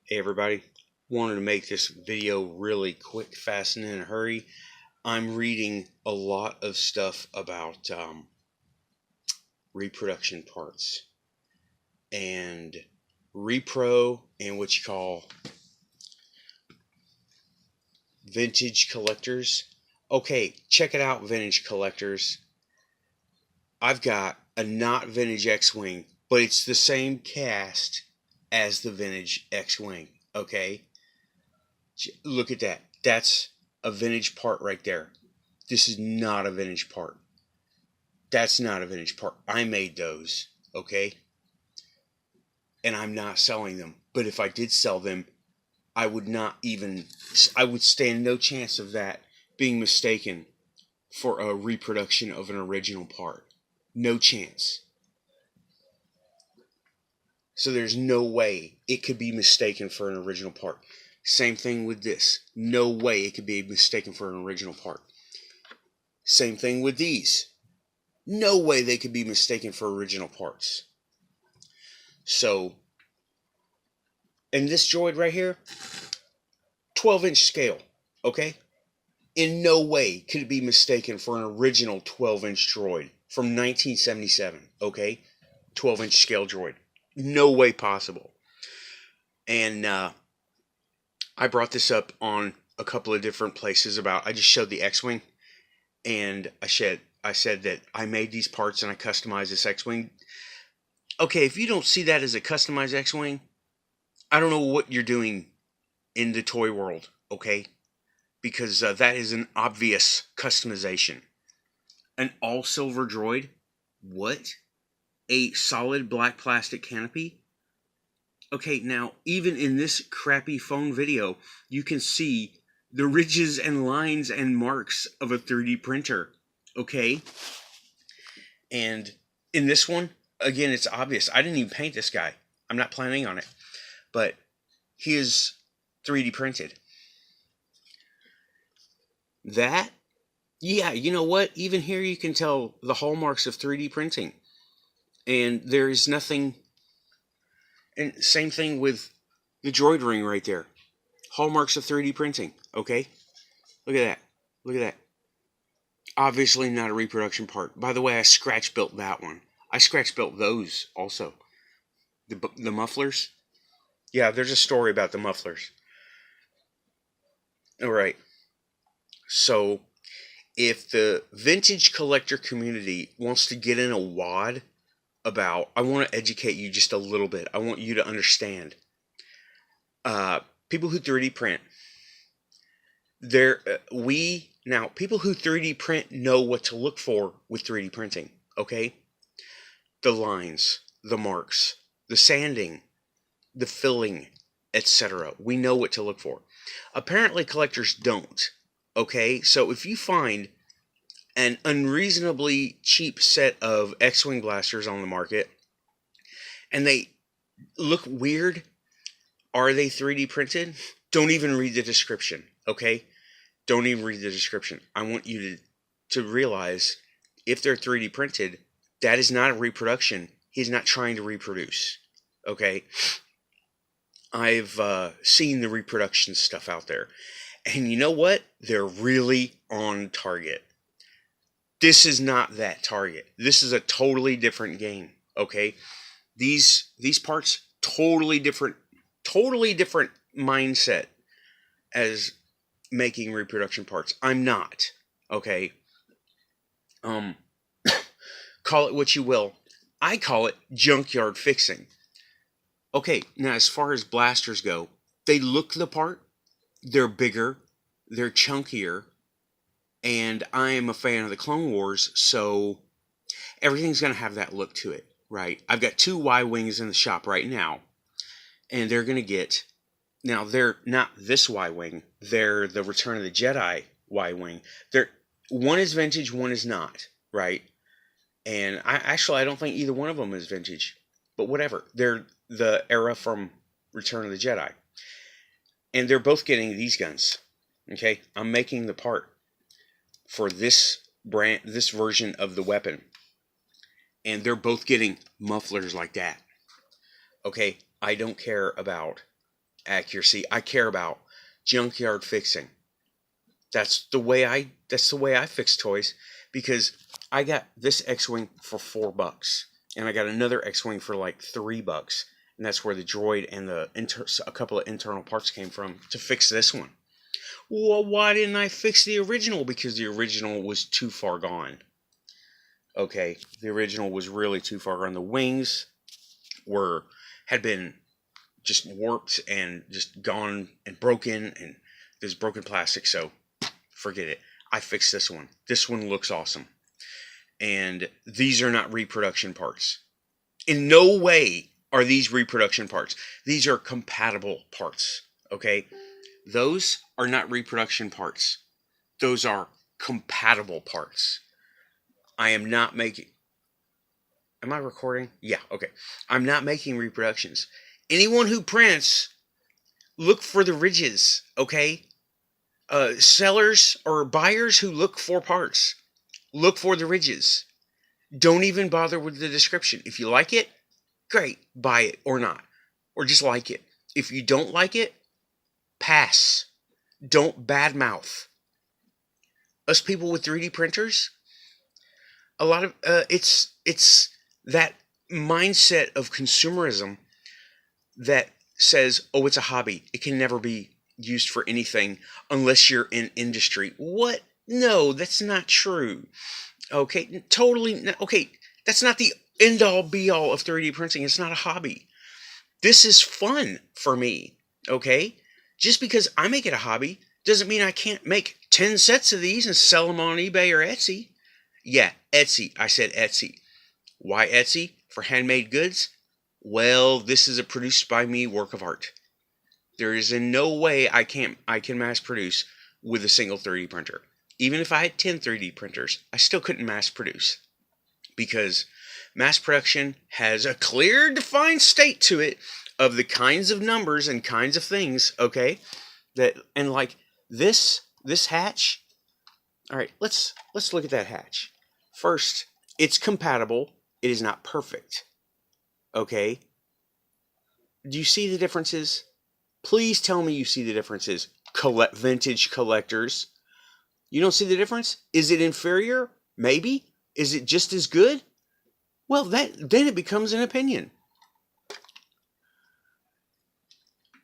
Hey everybody, wanted to make this video really quick, fast, and in a hurry. I'm reading a lot of stuff about reproduction parts and repro and what you call vintage collectors. Okay, check it out, vintage collectors. I've got a not vintage X-Wing, but it's the same cast as the vintage X-Wing. Okay, look at that. That's a vintage part right there. This is not a vintage part. That's not a vintage part. I made those, okay? And I'm not selling them. But if I did sell them, I would stand no chance of that being mistaken for a reproduction of an original part. No chance. So there's no way it could be mistaken for an original part. Same thing with this. No way it could be mistaken for an original part. Same thing with these. No way they could be mistaken for original parts. So, and this droid right here, 12-inch scale, okay? In no way could it be mistaken for an original 12-inch droid from 1977, okay? 12-inch scale droid. No way possible. And I brought this up on a couple of different places I just showed the X-Wing, and I said that I made these parts and I customized this X-Wing. Okay, if you don't see that as a customized X-Wing, I don't know what you're doing in the toy world, okay? Because that is an obvious customization. An all-silver droid? What? A solid black plastic canopy? Okay, now, even in this crappy phone video, you can see the ridges and lines and marks of a 3D printer, okay? And in this one, again, it's obvious. I didn't even paint this guy. I'm not planning on it. But he is 3D printed. That, yeah, you know what? Even here you can tell the hallmarks of 3D printing. And there is nothing... And same thing with the droid ring right there. Hallmarks of 3D printing, okay? Look at that. Look at that. Obviously not a reproduction part. By the way, I scratch built that one. I scratch built those also. The mufflers. Yeah, there's a story about the mufflers. Alright. So, if the vintage collector community wants to get in a wad about, I want to educate you just a little bit. I want you to understand. People who 3D print, people who 3D print know what to look for with 3D printing, okay? The lines, the marks, the sanding, the filling, etc. We know what to look for. Apparently collectors don't, okay? So if you find an unreasonably cheap set of X-Wing blasters on the market and they look weird, are they 3D printed? Don't even read the description, okay? Don't even read the description. I want you to realize if they're 3D printed, that is not a reproduction. He's not trying to reproduce, okay? I've seen the reproduction stuff out there. And you know what? They're really on target. This is not that target. This is a totally different game, okay? These parts, totally different mindset as making reproduction parts. I'm not, okay? Call it what you will. I call it junkyard fixing. Okay, now as far as blasters go, they look the part. They're bigger. They're chunkier. And I am a fan of the Clone Wars, so everything's going to have that look to it, right? I've got 2 Y-Wings in the shop right now, and they're going to get... Now, they're not this Y-Wing. They're the Return of the Jedi Y-Wing. One is vintage, one is not, right? And I don't think either one of them is vintage, but whatever. They're the era from Return of the Jedi. And they're both getting these guns, okay? I'm making the part for this version of the weapon, and they're both getting mufflers like that. Okay, I don't care about accuracy. I care about junkyard fixing. That's the way I fix toys, because I got this X-Wing for $4, and I got another X-Wing for like $3, and that's where the droid and a couple of internal parts came from to fix this one. Well, why didn't I fix the original? Because the original was too far gone. Okay, the original was really too far gone. The wings had been just warped and just gone and broken, and there's broken plastic, so forget it. I fixed this one. This one looks awesome. And these are not reproduction parts. In no way are these reproduction parts. These are compatible parts, okay? Those are not reproduction parts. Those are compatible parts. I am not making... Am I recording? Yeah, okay. I'm not making reproductions. Anyone who prints, look for the ridges, okay? Sellers or buyers who look for parts, look for the ridges. Don't even bother with the description. If you like it, great, buy it or not. Or just like it. If you don't like it, pass. Don't badmouth. Us people with 3D printers, a lot of it's that mindset of consumerism that says, oh, it's a hobby. It can never be used for anything unless you're in industry. What? No, that's not true. Okay, totally. Okay, that's not the end all be all of 3D printing. It's not a hobby. This is fun for me. Okay, just because I make it a hobby doesn't mean I can't make 10 sets of these and sell them on eBay or Etsy. Yeah, Etsy. I said Etsy. Why Etsy? For handmade goods? Well, this is a produced by me work of art. There is in no way I can mass produce with a single 3D printer. Even if I had 10 3D printers, I still couldn't mass produce, because mass production has a clear defined state to it of the kinds of numbers and kinds of things, okay? And like this hatch. All right, let's look at that hatch. First, it's compatible. It is not perfect. Okay? Do you see the differences? Please tell me you see the differences. Vintage collectors. You don't see the difference? Is it inferior? Maybe. Is it just as good? Well, then it becomes an opinion.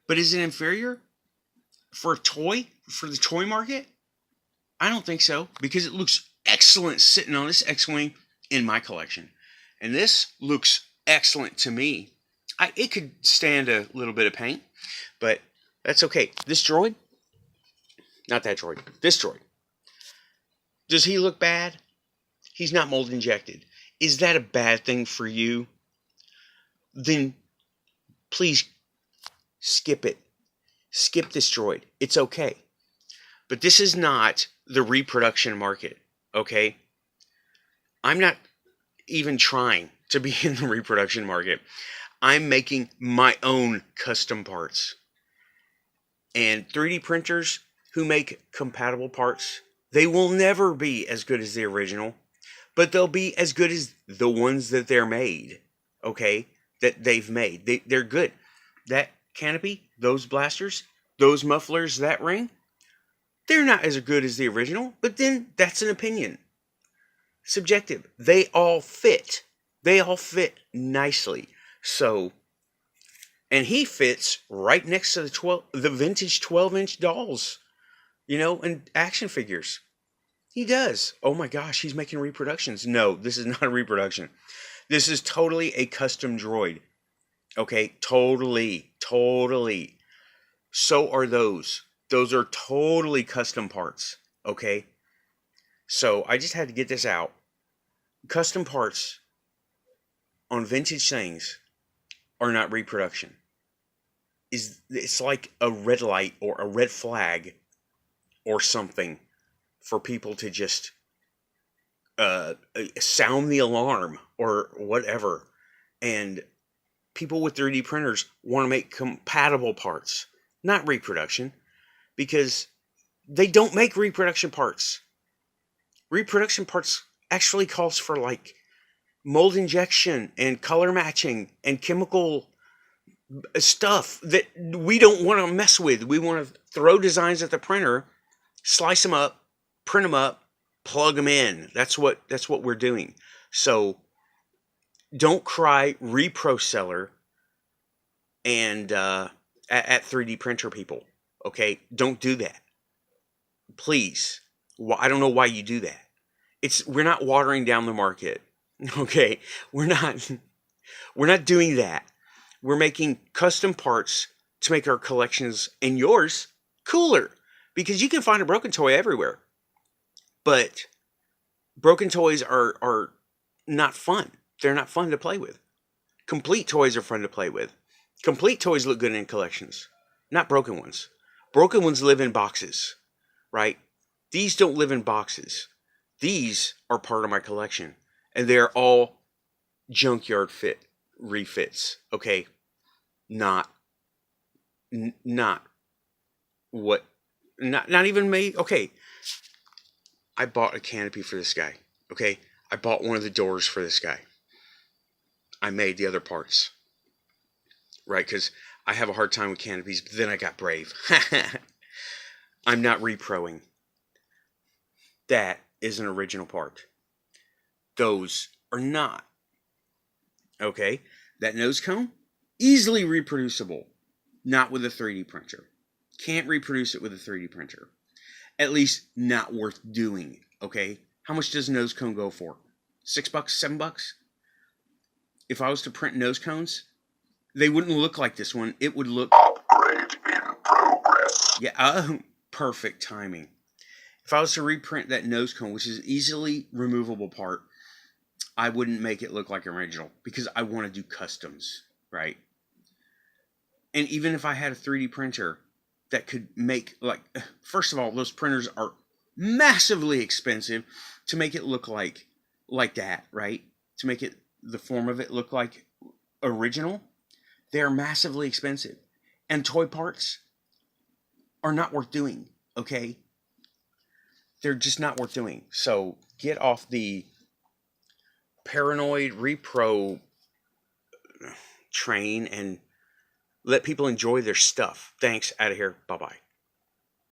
But is it inferior for a toy? For the toy market? I don't think so, because it looks excellent sitting on this X-Wing in my collection. And this looks excellent to me. It could stand a little bit of paint, but that's okay. This droid, not that droid, this droid. Does he look bad? He's not mold injected. Is that a bad thing for you? Then please skip it. Skip this droid. It's okay. But this is not the reproduction market, okay? I'm not even trying to be in the reproduction market. I'm making my own custom parts. And 3D printers who make compatible parts, they will never be as good as the original, but they'll be as good as the ones that they're made, okay? That they've made. They're good. That canopy, those blasters, those mufflers, that ring, they're not as good as the original, but then that's an opinion. Subjective. They all fit. They all fit nicely. So, and he fits right next to the vintage 12-inch dolls, and action figures. He does. Oh my gosh, he's making reproductions. No, this is not a reproduction. This is totally a custom droid. Okay, totally. So are those. Those are totally custom parts. Okay? So I just had to get this out. Custom parts on vintage things are not reproduction. It's like a red light or a red flag or something for people to just sound the alarm or whatever. And people with 3D printers want to make compatible parts, not reproduction, because they don't make reproduction parts. Reproduction parts actually calls for like mold injection and color matching and chemical stuff that we don't want to mess with. We want to throw designs at the printer, slice them up, print them up, plug them in. That's what we're doing. So don't cry repro seller and at 3D printer people. Okay, don't do that, please. I don't know why you do that. We're not watering down the market. Okay, we're not doing that. We're making custom parts to make our collections and yours cooler, because you can find a broken toy everywhere. But broken toys are not fun. They're not fun to play with. Complete toys are fun to play with. Complete toys look good in collections, not broken ones. Broken ones live in boxes, right? These don't live in boxes. These are part of my collection, and they're all junkyard refits. Okay, not what, not even made. Okay, I bought a canopy for this guy. Okay, I bought one of the doors for this guy. I made the other parts, right? Because I have a hard time with canopies, but then I got brave. I'm not reproing. That is an original part. Those are not. Okay, that nose cone, easily reproducible. Not with a 3D printer. Can't reproduce it with a 3D printer. At least not worth doing. Okay, how much does a nose cone go for? $6, $7? If I was to print nose cones, they wouldn't look like this one. It would look... Upgrade in progress. Yeah, perfect timing. If I was to reprint that nose cone, which is an easily removable part, I wouldn't make it look like an original, because I want to do customs, right? And even if I had a 3D printer that could make, like, first of all, those printers are massively expensive to make it look like that, right? To make it, the form of it look like original. They're massively expensive. And toy parts are not worth doing, okay? They're just not worth doing. So get off the paranoid repro train and let people enjoy their stuff. Thanks. Out of here. Bye-bye.